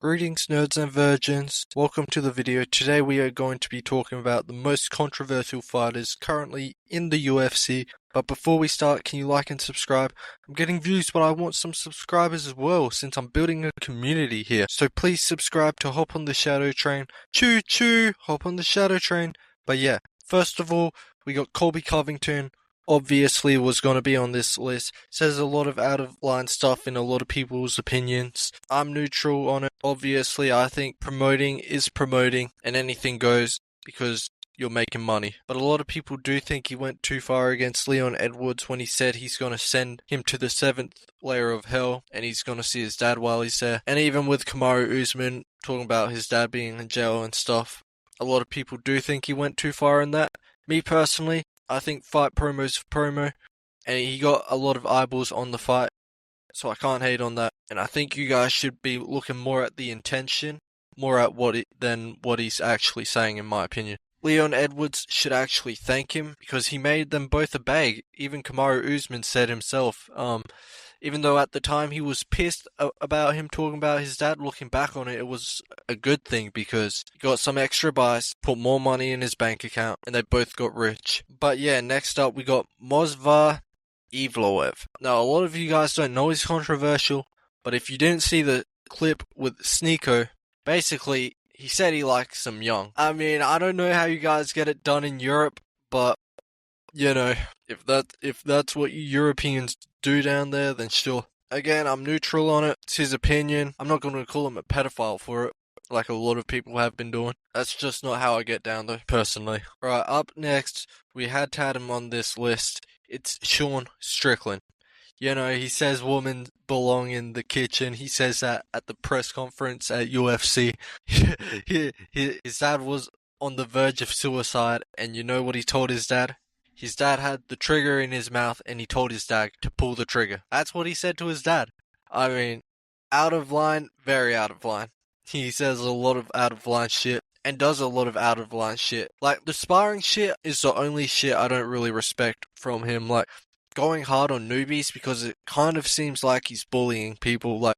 Greetings nerds and virgins, welcome to the video. Today we are going to be talking about the most controversial fighters currently in the UFC. But before we start, can you like and subscribe? I'm getting views, but I want some subscribers as well since I'm building a community here. So please subscribe to hop on the shadow train. Choo choo, hop on the shadow train. But yeah, first of all, we got Colby Covington. Obviously was going to be on this list. Says a lot of out of line stuff in a lot of people's opinions. I'm neutral on it. Obviously, I think promoting is promoting and anything goes because you're making money. But a lot of people do think he went too far against Leon Edwards when he said he's going to send him to the seventh layer of hell and he's going to see his dad while he's there. And even with Kamaru Usman talking about his dad being in jail and stuff, a lot of people do think he went too far in that. Me personally, I think fight promo's promo, and he got a lot of eyeballs on the fight, so I can't hate on that. And I think you guys should be looking more at the intention, more at than what he's actually saying, in my opinion. Leon Edwards should actually thank him because he made them both a bag. Even Kamaru Usman said himself, even though at the time he was pissed about him talking about his dad, looking back on it, it was a good thing because he got some extra buys, put more money in his bank account, and they both got rich. But yeah, next up we got Movsar Evloev. Now, a lot of you guys don't know he's controversial, but if you didn't see the clip with Sneeko, basically he said he likes them young. I mean, I don't know how you guys get it done in Europe, but you know, if that's what you Europeans do down there, then sure. Again, I'm neutral on it. It's his opinion. I'm not going to call him a pedophile for it, like a lot of people have been doing. That's just not how I get down, though, personally. Right, up next, we had to add him on this list. It's Sean Strickland. You know, he says women belong in the kitchen. He says that at the press conference at UFC. His dad was on the verge of suicide, and you know what he told his dad? His dad had the trigger in his mouth and he told his dad to pull the trigger. That's what he said to his dad. I mean, out of line, very out of line. He says a lot of out of line shit and does a lot of out of line shit. Like, the sparring shit is the only shit I don't really respect from him. Like, going hard on newbies because it kind of seems like he's bullying people. Like,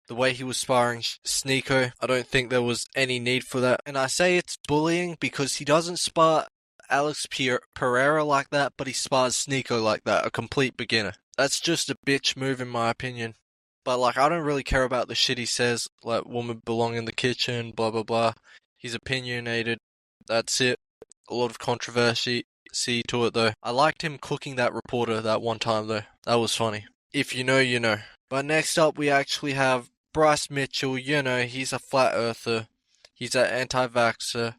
the way he was sparring Sneeko, I don't think there was any need for that. And I say it's bullying because he doesn't spar Alex Pereira like that, but he spars Sneeko like that, a complete beginner. That's just a bitch move in my opinion. But like, I don't really care about the shit he says, like women belong in the kitchen, blah blah blah. He's opinionated, that's it. A lot of controversy to it though. I liked him cooking that reporter that one time though. That was funny. If you know, you know. But next up we actually have Bryce Mitchell. You know, he's a flat earther. He's an anti-vaxxer.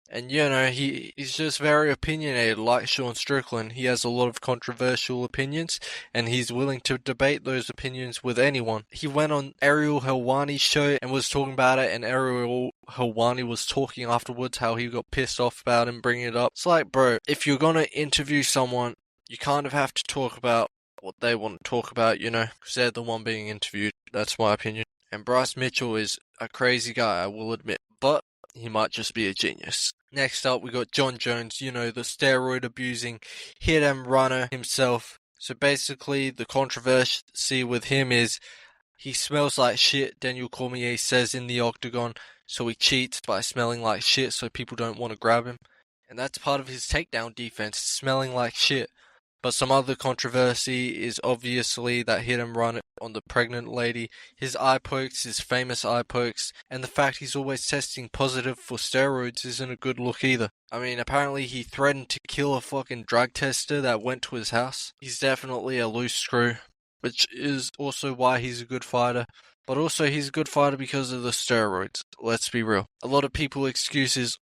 And you know, he's just very opinionated, like Sean Strickland. He has a lot of controversial opinions, and he's willing to debate those opinions with anyone. He went on Ariel Helwani's show and was talking about it, and Ariel Helwani was talking afterwards how he got pissed off about him bringing it up. It's like, bro, if you're gonna interview someone, you kind of have to talk about what they want to talk about, you know, because they're the one being interviewed. That's my opinion. And Bryce Mitchell is a crazy guy, I will admit, but he might just be a genius. Next up, we got Jon Jones, you know, the steroid abusing hit and runner himself. So basically, the controversy with him is he smells like shit, Daniel Cormier says in the octagon, so he cheats by smelling like shit so people don't want to grab him. And that's part of his takedown defense, smelling like shit. But some other controversy is obviously that hit and run on the pregnant lady, his eye pokes, his famous eye pokes, and the fact he's always testing positive for steroids isn't a good look either. I mean, apparently he threatened to kill a fucking drug tester that went to his house. He's definitely a loose screw, which is also why he's a good fighter. But also he's a good fighter because of the steroids, let's be real. A lot of people excuses,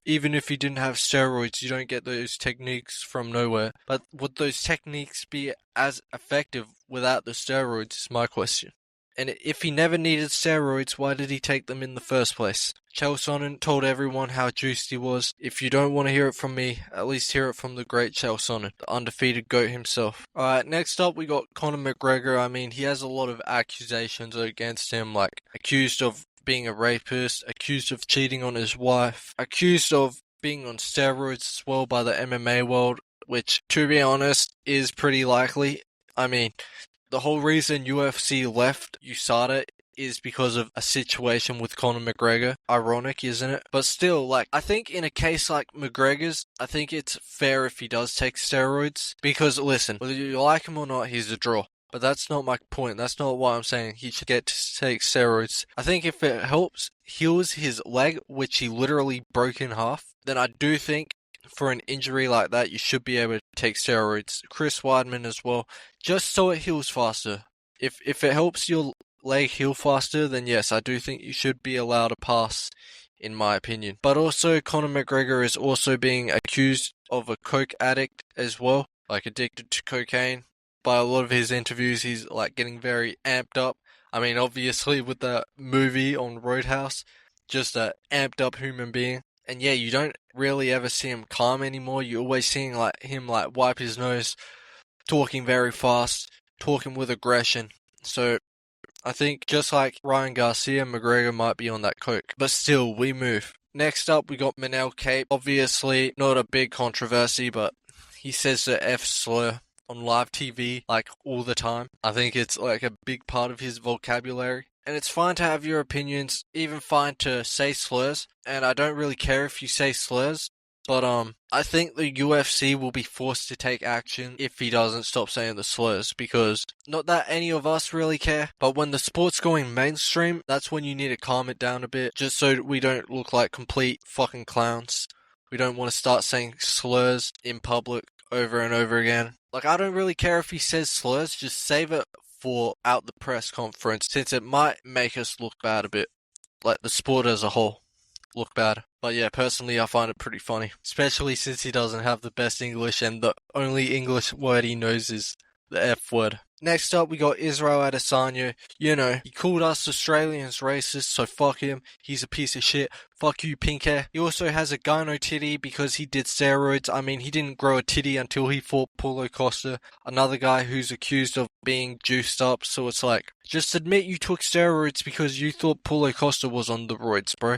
even if he didn't have steroids, you don't get those techniques from nowhere. But would those techniques be as effective without the steroids is my question. And if he never needed steroids, why did he take them in the first place? Chael Sonnen told everyone how juiced he was. If you don't want to hear it from me, at least hear it from the great Chael Sonnen, the undefeated GOAT himself. Alright, next up we got Conor McGregor. I mean, he has a lot of accusations against him, like accused of being a rapist, accused of cheating on his wife, accused of being on steroids as well by the MMA world, which, to be honest, is pretty likely. I mean, the whole reason UFC left USADA is because of a situation with Conor McGregor. Ironic, isn't it? But still, like, I think in a case like McGregor's, I think it's fair if he does take steroids. Because, listen, whether you like him or not, he's a draw. But that's not my point. That's not why I'm saying he should get to take steroids. I think if it helps heals his leg, which he literally broke in half, then I do think for an injury like that, you should be able to take steroids. Chris Weidman as well, just so it heals faster. If it helps your leg heal faster, then yes, I do think you should be allowed to pass, in my opinion. But also, Conor McGregor is also being accused of a coke addict as well, like addicted to cocaine. By a lot of his interviews, he's like getting very amped up. I mean, obviously with the movie on Roadhouse, just a amped up human being. And yeah, you don't really ever see him calm anymore. You're always seeing like him like wipe his nose, talking very fast, talking with aggression. So I think just like Ryan Garcia, McGregor might be on that coke. But still, we move. Next up, we got Manel Cape. Obviously, not a big controversy, but he says the F slur on live TV like all the time. I think it's like a big part of his vocabulary. And it's fine to have your opinions, even fine to say slurs. And I don't really care if you say slurs. But I think the UFC will be forced to take action if he doesn't stop saying the slurs, because not that any of us really care, but when the sport's going mainstream, that's when you need to calm it down a bit, just so we don't look like complete fucking clowns. We don't want to start saying slurs in public over and over again. Like, I don't really care if he says slurs, just save it for out the press conference, since it might make us look bad a bit, like the sport as a whole look bad. But yeah, personally I find it pretty funny, especially since he doesn't have the best English and the only English word he knows is the F word. Next up, we got Israel Adesanya. You know, he called us Australians racist, so fuck him. He's a piece of shit. Fuck you, pink hair. He also has a gyno titty because he did steroids. I mean, he didn't grow a titty until he fought Paulo Costa, another guy who's accused of being juiced up. So it's like, just admit you took steroids because you thought Paulo Costa was on the roids, bro.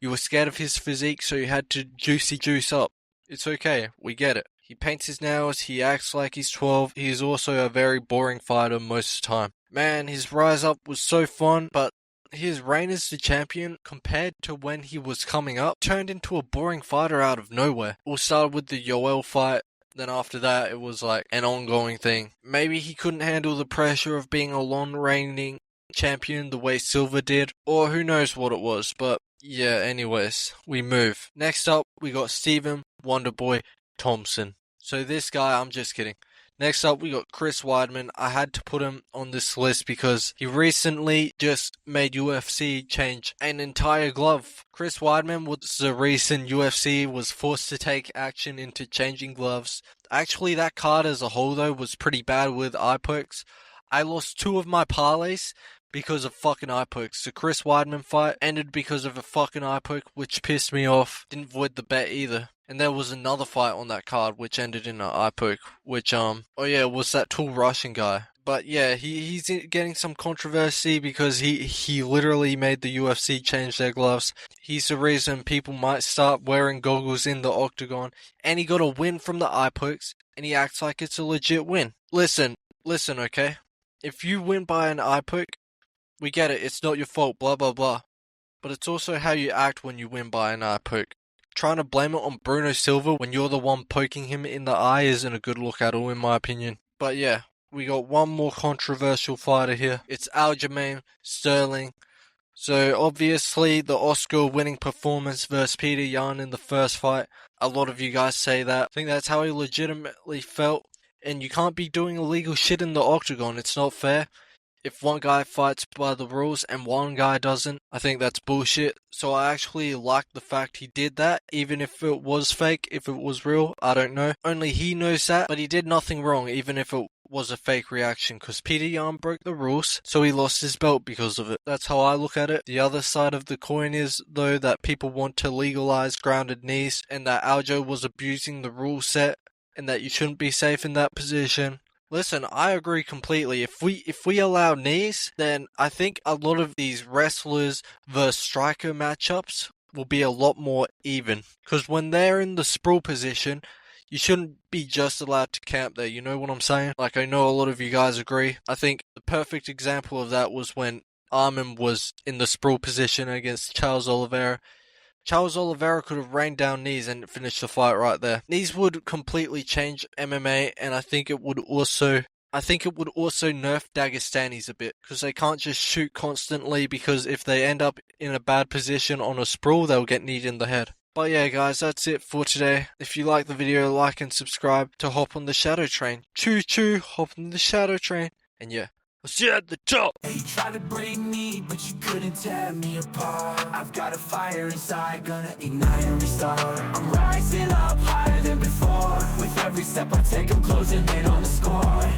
You were scared of his physique, so you had to juice up. It's okay, we get it. He paints his nails, he acts like he's 12, he is also a very boring fighter most of the time. Man, his rise up was so fun, but his reign as the champion, compared to when he was coming up, turned into a boring fighter out of nowhere. All started with the Yoel fight, then after that it was like an ongoing thing. Maybe he couldn't handle the pressure of being a long reigning champion the way Silva did, or who knows what it was, but yeah, anyways, we move. Next up, we got Stephen Wonderboy Thompson. So this guy, I'm just kidding. Next up, we got Chris Weidman. I had to put him on this list because he recently just made UFC change an entire glove. Chris Weidman was the reason UFC was forced to take action into changing gloves. Actually, that card as a whole, though, was pretty bad with eye pokes. I lost 2 of my parlays because of fucking eye pokes. The Chris Weidman fight ended because of a fucking eye poke, which pissed me off. Didn't void the bet either. And there was another fight on that card which ended in an eye poke, which oh yeah, was that tall Russian guy. But yeah, he's getting some controversy because he literally made the UFC change their gloves. He's the reason people might start wearing goggles in the octagon, and he got a win from the eye pokes, and he acts like it's a legit win. Listen, okay? If you win by an eye poke, we get it, it's not your fault, blah blah blah. But it's also how you act when you win by an eye poke. Trying to blame it on Bruno Silva when you're the one poking him in the eye isn't a good look at all, in my opinion. But yeah, we got one more controversial fighter here. It's Alain Sterling. So obviously the Oscar-winning performance versus Peter Yan in the first fight. A lot of you guys say that. I think that's how he legitimately felt. And you can't be doing illegal shit in the octagon. It's not fair. If one guy fights by the rules and one guy doesn't, I think that's bullshit. So I actually like the fact he did that, even if it was fake, if it was real, I don't know. Only he knows that, but he did nothing wrong, even if it was a fake reaction, because Peter Yan broke the rules, so he lost his belt because of it. That's how I look at it. The other side of the coin is, though, that people want to legalize grounded knees, and that Aljo was abusing the rule set, and that you shouldn't be safe in that position. Listen, I agree completely. If we allow knees, then I think a lot of these wrestlers versus striker matchups will be a lot more even. Because when they're in the sprawl position, you shouldn't be just allowed to camp there, you know what I'm saying? Like, I know a lot of you guys agree. I think the perfect example of that was when Armin was in the sprawl position against Charles Oliveira. Charles Oliveira could have rained down knees and finished the fight right there. Knees would completely change MMA, and I think it would also nerf Dagestanis a bit, because they can't just shoot constantly, because if they end up in a bad position on a sprawl, they'll get kneed in the head. But yeah guys, that's it for today. If you like the video, like and subscribe to hop on the shadow train. Choo choo, hop on the shadow train. And yeah, I'll see you at the top. You tried to break me, but you couldn't tear me apart. I've got a fire inside, gonna ignite and restart. I'm rising up higher than before. With every step I take, I'm closing in on the score.